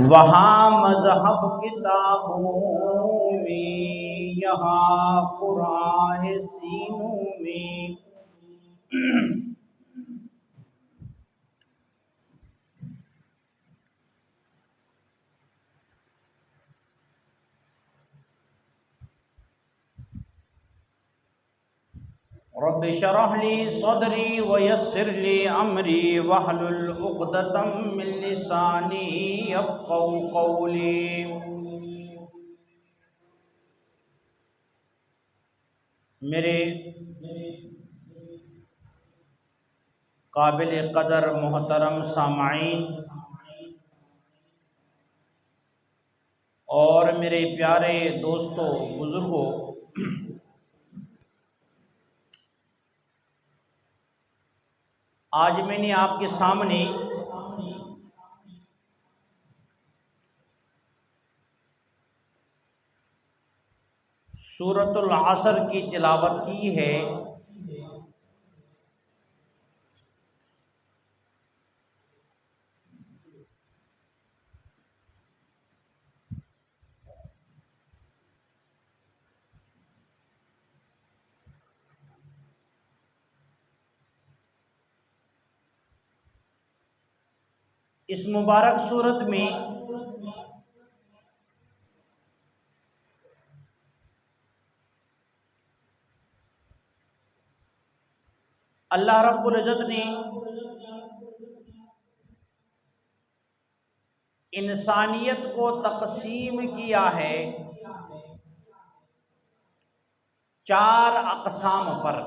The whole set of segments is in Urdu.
وہاں مذہب کتابوں میں، یہاں قرآن ہے سینوں میں۔ رب اشرح لی صدری ویسر لی امری واحلل عقدۃ من لسانی یفقهوا قولی۔ میرے قابل قدر محترم سامعین اور میرے پیارے دوستوں بزرگوں، آج میں نے آپ کے سامنے سورۃ العصر کی تلاوت کی ہے۔ اس مبارک سورت میں اللہ رب العزت نے انسانیت کو تقسیم کیا ہے 4 اقسام پر۔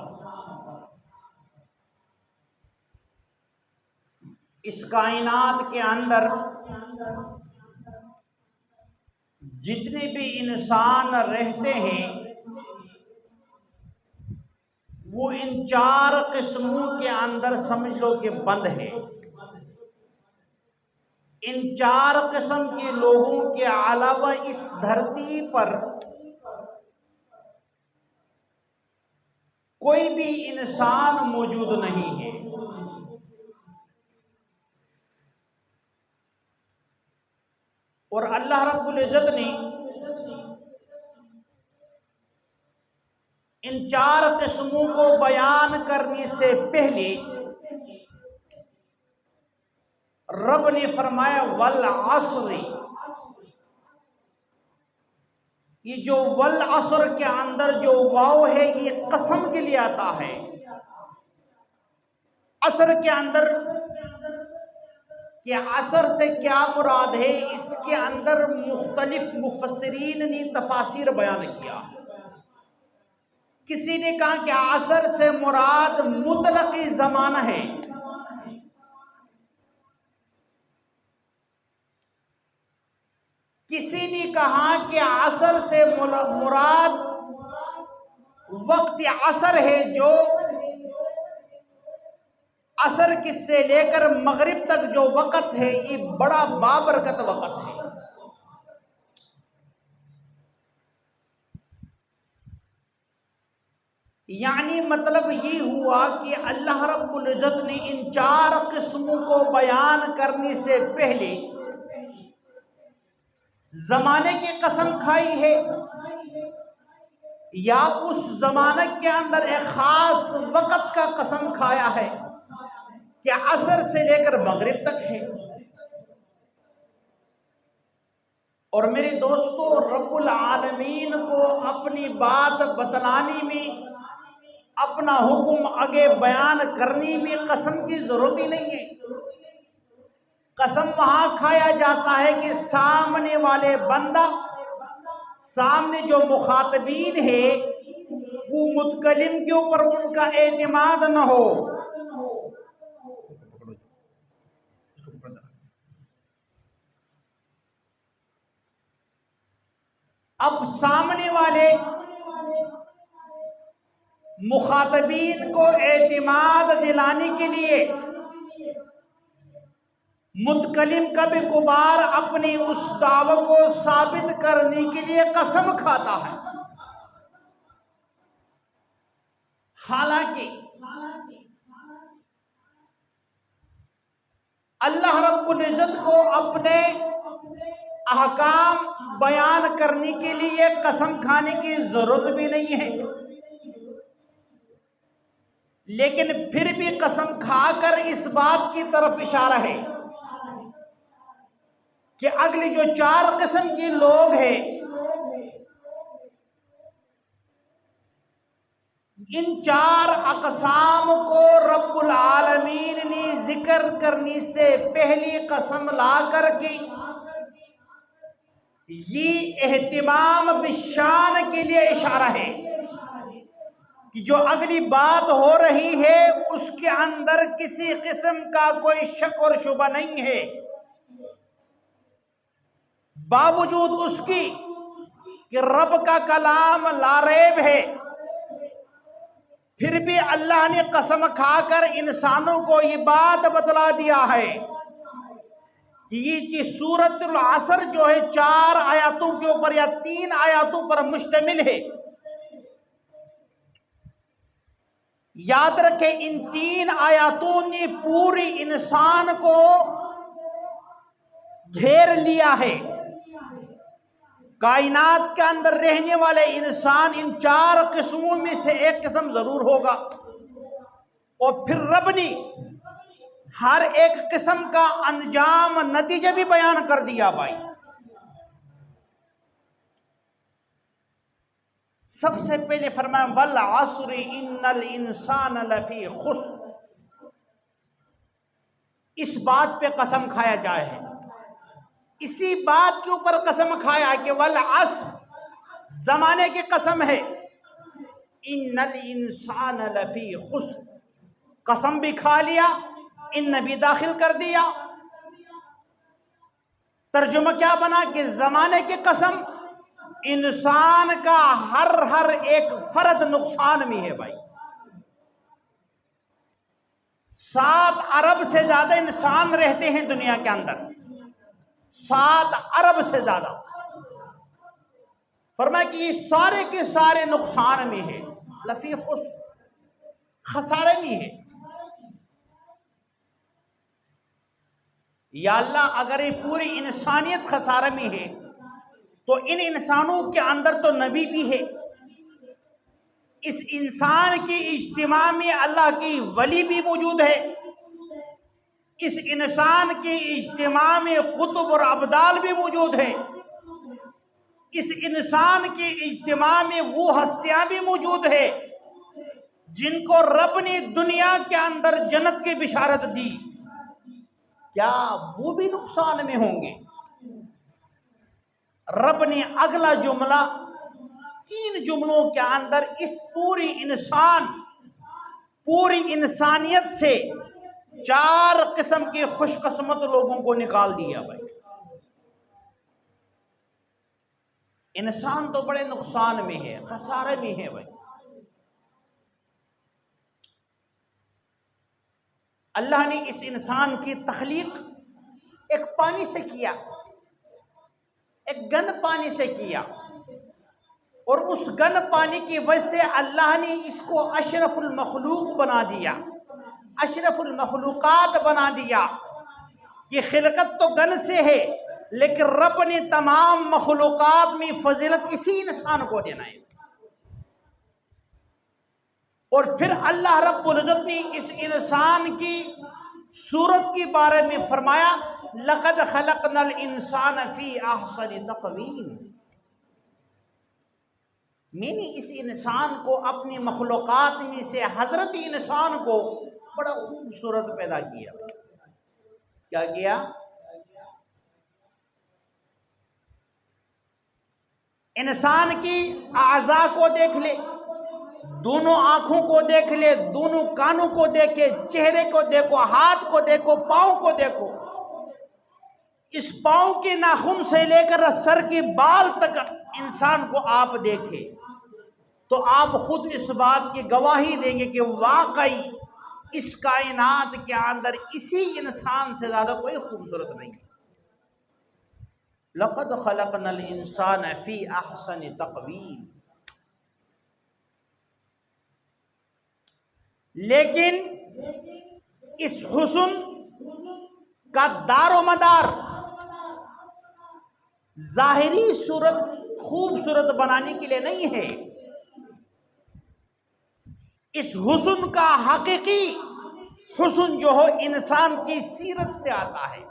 اس کائنات کے اندر جتنے بھی انسان رہتے ہیں وہ ان 4 قسموں کے اندر سمجھ لو کہ بند ہے۔ ان 4 قسم کے لوگوں کے علاوہ اس دھرتی پر کوئی بھی انسان موجود نہیں ہے۔ اور اللہ رب العزت نے ان 4 قسموں کو بیان کرنے سے پہلے رب نے فرمایا والعصر۔ یہ جو والعصر کے اندر جو واو ہے یہ قسم کے لیے آتا ہے۔ عصر کے اندر کہ عصر سے کیا مراد ہے، اس کے اندر مختلف مفسرین نے تفاسیر بیان کیا۔ کسی نے کہا کہ عصر سے مراد مطلق زمانہ ہے، کسی نے کہا کہ عصر سے مراد وقت عصر ہے، جو عصر کس سے لے کر مغرب تک جو وقت ہے یہ بڑا بابرکت وقت ہے۔ یعنی مطلب یہ ہوا کہ اللہ رب العزت نے ان 4 قسموں کو بیان کرنے سے پہلے زمانے کی قسم کھائی ہے، یا اس زمانے کے اندر ایک خاص وقت کا قسم کھایا ہے کہ عصر سے لے کر مغرب تک ہے۔ اور میرے دوستو، رب العالمین کو اپنی بات بتلانے میں، اپنا حکم آگے بیان کرنے میں قسم کی ضرورت ہی نہیں ہے۔ قسم وہاں کھایا جاتا ہے کہ سامنے والے بندہ، سامنے جو مخاطبین ہے وہ متکلم کے اوپر ان کا اعتماد نہ ہو۔ اب سامنے والے مخاطبین کو اعتماد دلانے کے لیے متکلم کبھی کبھار اپنی اس دعوی کو ثابت کرنے کے لیے قسم کھاتا ہے۔ حالانکہ اللہ رب العزت کو اپنے احکام بیان کرنے کے لیے قسم کھانے کی ضرورت بھی نہیں ہے، لیکن پھر بھی قسم کھا کر اس بات کی طرف اشارہ ہے کہ اگلی جو 4 قسم کے لوگ ہیں، ان 4 اقسام کو رب العالمین نے ذکر کرنے سے پہلی قسم لا کر کے یہ اہتمام بالشان کے لیے اشارہ ہے کہ جو اگلی بات ہو رہی ہے اس کے اندر کسی قسم کا کوئی شک اور شبہ نہیں ہے، باوجود اس کی کہ رب کا کلام لا ریب ہے، پھر بھی اللہ نے قسم کھا کر انسانوں کو یہ بات بتلا دیا ہے کہ یہ سورۃ العصر جو ہے 4 آیاتوں کے اوپر یا 3 آیاتوں پر مشتمل ہے۔ یاد رکھیں ان 3 آیاتوں نے پوری انسان کو گھیر لیا ہے، کائنات کے اندر رہنے والے انسان ان 4 قسموں میں سے ایک قسم ضرور ہوگا، اور پھر رب نے ہر ایک قسم کا انجام نتیجہ بھی بیان کر دیا بھائی۔ سب سے پہلے فرمایا والعصر ان الانسان لفی خسر، اس بات پہ قسم کھایا جائے ہے، اسی بات کے اوپر قسم کھایا کہ والعصر زمانے کی قسم ہے، ان الانسان لفی خسر، قسم بھی کھا لیا، ان بھی داخل کر دیا۔ ترجمہ کیا بنا کہ زمانے کی قسم، انسان کا ہر ایک فرد نقصان میں ہے بھائی۔ 7 ارب سے زیادہ انسان رہتے ہیں دنیا کے اندر، 7 ارب سے زیادہ، فرمایا کہ یہ سارے کے سارے نقصان میں ہے، لفی خسر، خسارے میں ہے۔ یا اللہ اگر یہ پوری انسانیت خسارے میں ہے تو ان انسانوں کے اندر تو نبی بھی ہے، اس انسان کی اجتماع میں اللہ کی ولی بھی موجود ہے، اس انسان کی اجتماع میں قطب اور ابدال بھی موجود ہے، اس انسان کی اجتماع میں وہ ہستیاں بھی موجود ہے جن کو رب نے دنیا کے اندر جنت کی بشارت دی، کیا وہ بھی نقصان میں ہوں گے؟ رب نے اگلا جملہ 3 جملوں کے اندر اس پوری انسانیت سے 4 قسم کے خوش قسمت لوگوں کو نکال دیا بھائی۔ انسان تو بڑے نقصان میں ہے، خسارے میں ہے بھائی۔ اللہ نے اس انسان کی تخلیق ایک پانی سے کیا، ایک گند پانی سے کیا، اور اس گند پانی کی وجہ سے اللہ نے اس کو اشرف المخلوق بنا دیا، اشرف المخلوقات بنا دیا۔ یہ خلقت تو گند سے ہے لیکن رب نے تمام مخلوقات میں فضیلت اسی انسان کو دینا ہے۔ اور پھر اللہ رب العزت نے اس انسان کی صورت کے بارے میں فرمایا لقد خلقنا الانسان فی احسن تقویم، میں نے اس انسان کو اپنی مخلوقات میں سے حضرت انسان کو بڑا خوبصورت پیدا کیا۔ کیا کیا؟ انسان کی اعضاء کو دیکھ لے، دونوں آنکھوں کو دیکھ لے، دونوں کانوں کو دیکھے، چہرے کو دیکھو، ہاتھ کو دیکھو، پاؤں کو دیکھو، اس پاؤں کے ناخن سے لے کر سر کے بال تک انسان کو آپ دیکھیں تو آپ خود اس بات کی گواہی دیں گے کہ واقعی اس کائنات کے اندر اسی انسان سے زیادہ کوئی خوبصورت نہیں۔ لقد خلقنا الانسان فی احسن تقویم، لیکن اس حسن کا دار و مدار ظاہری صورت خوبصورت بنانے کے لیے نہیں ہے، اس حسن کا حقیقی حسن جو ہو انسان کی سیرت سے آتا ہے۔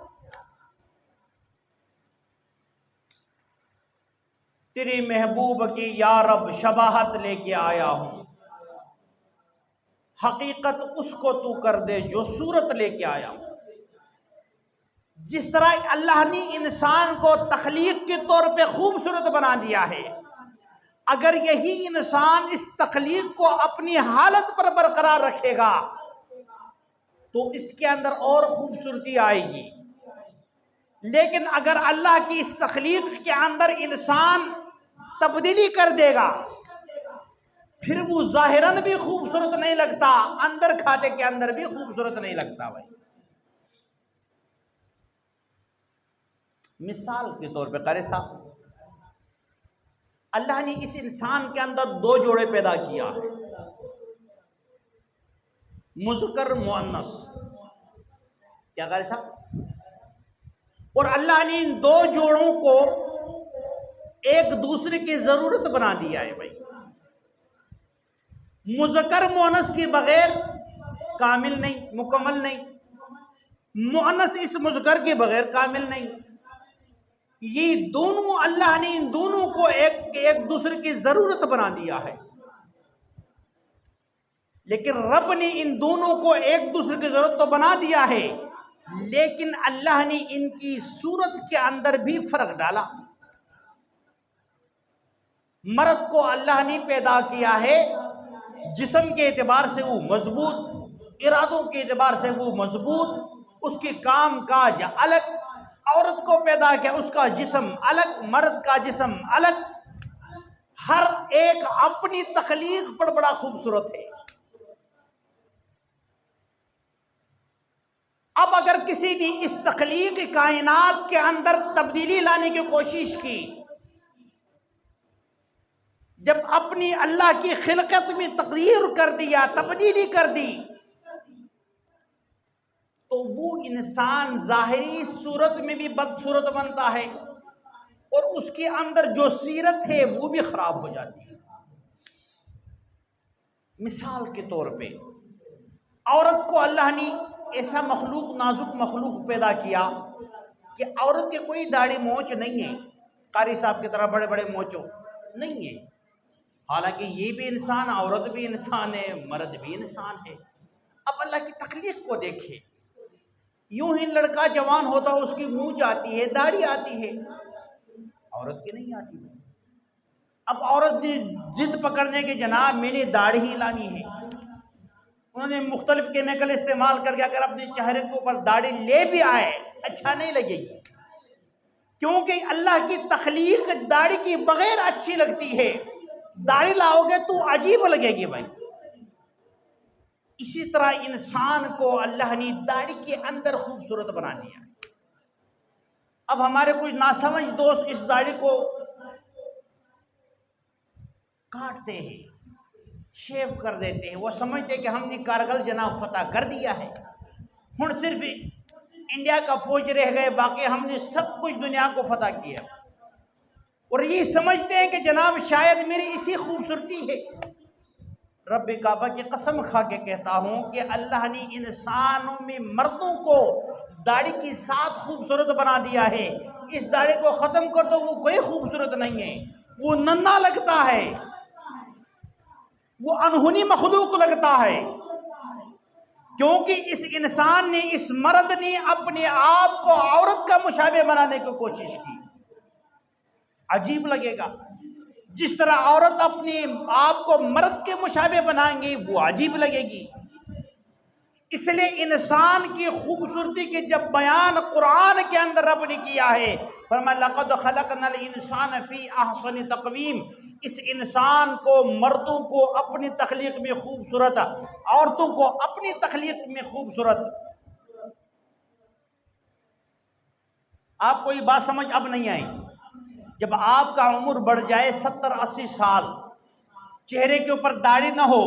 تیری محبوب کی یا رب شباہت لے کے آیا ہوں، حقیقت اس کو تو کر دے جو صورت لے کے آیا ہوں۔ جس طرح اللہ نے انسان کو تخلیق کے طور پہ خوبصورت بنا دیا ہے، اگر یہی انسان اس تخلیق کو اپنی حالت پر برقرار رکھے گا تو اس کے اندر اور خوبصورتی آئے گی۔ لیکن اگر اللہ کی اس تخلیق کے اندر انسان تبدیلی کر دے گا، پھر وہ ظاہراً بھی خوبصورت نہیں لگتا، اندر کھاتے کے اندر بھی خوبصورت نہیں لگتا بھائی۔ مثال کے طور پہ قاری صاحب، اللہ نے اس انسان کے اندر دو جوڑے پیدا کیا ہے، مذکر مؤنث، کیا قاری صاحب؟ اور اللہ نے ان دو جوڑوں کو ایک دوسرے کی ضرورت بنا دیا ہے بھائی۔ مذکر مؤنث کے بغیر کامل نہیں، مکمل نہیں، مؤنث اس مذکر کے بغیر کامل نہیں۔ یہ دونوں اللہ نے ان دونوں کو ایک دوسرے کی ضرورت بنا دیا ہے، لیکن رب نے ان دونوں کو ایک دوسرے کی ضرورت تو بنا دیا ہے، لیکن اللہ نے ان کی صورت کے اندر بھی فرق ڈالا۔ مرد کو اللہ نے پیدا کیا ہے، جسم کے اعتبار سے وہ مضبوط، ارادوں کے اعتبار سے وہ مضبوط، اس کے کام کاج الگ۔ عورت کو پیدا کیا، اس کا جسم الگ، مرد کا جسم الگ، ہر ایک اپنی تخلیق پر بڑا خوبصورت ہے۔ اب اگر کسی نے اس تخلیق کائنات کے اندر تبدیلی لانے کی کوشش کی، جب اپنی اللہ کی خلقت میں تغییر کر دیا، تبدیلی کر دی، تو وہ انسان ظاہری صورت میں بھی بدصورت بنتا ہے، اور اس کے اندر جو سیرت ہے وہ بھی خراب ہو جاتی ہے۔ مثال کے طور پہ عورت کو اللہ نے ایسا مخلوق، نازک مخلوق پیدا کیا کہ عورت کے کوئی داڑھی مونچھ نہیں ہے، قاری صاحب کی طرح بڑے بڑے مونچھوں نہیں ہے، حالانکہ یہ بھی انسان، عورت بھی انسان ہے، مرد بھی انسان ہے۔ اب اللہ کی تخلیق کو دیکھے، یوں ہی لڑکا جوان ہوتا ہے، اس کی مونچھ آتی ہے، داڑھی آتی ہے، عورت کی نہیں آتی۔ اب عورت نے ضد پکڑنے کے جناب میں نے داڑھی ہی لانی ہے، انہوں نے مختلف کیمیکل استعمال کر کے اگر اپنے چہرے کے اوپر داڑھی لے بھی آئے اچھا نہیں لگے گی، کیونکہ اللہ کی تخلیق داڑھی کی بغیر اچھی لگتی ہے، داڑھی لاؤ گے تو عجیب لگے گی بھائی۔ اسی طرح انسان کو اللہ نے داڑھی کے اندر خوبصورت بنا دیا۔ اب ہمارے کچھ ناسمجھ دوست اس داڑھی کو کاٹتے ہیں، شیو کر دیتے ہیں، وہ سمجھتے ہیں کہ ہم نے کارگل جناب فتح کر دیا ہے، ہن صرف انڈیا کا فوج رہ گئے، باقی ہم نے سب کچھ دنیا کو فتح کیا، اور یہ سمجھتے ہیں کہ جناب شاید میری اسی خوبصورتی ہے۔ رب کعبہ کی قسم کھا کے کہتا ہوں کہ اللہ نے انسانوں میں مردوں کو داڑھی کے ساتھ خوبصورت بنا دیا ہے، اس داڑھی کو ختم کر دو وہ کوئی خوبصورت نہیں ہے، وہ ننھا لگتا ہے، وہ انہونی مخلوق لگتا ہے، کیونکہ اس انسان نے، اس مرد نے اپنے آپ کو عورت کا مشابہ بنانے کی کوشش کی۔ عجیب لگے گا، جس طرح عورت اپنے آپ کو مرد کے مشابہ بنائیں گی وہ عجیب لگے گی۔ اس لیے انسان کی خوبصورتی کے جب بیان قرآن کے اندر رب نے کیا ہے، فرمایا لَقَدْ خَلَقْنَا الْإِنسَانَ فِي أَحْسَنِ تَقْوِيمٍ، اس انسان کو، مردوں کو اپنی تخلیق میں خوبصورت، عورتوں کو اپنی تخلیق میں خوبصورت۔ آپ کو یہ بات سمجھ اب نہیں آئے گی، جب آپ کا عمر بڑھ جائے 70-80 سال، چہرے کے اوپر داڑھی نہ ہو،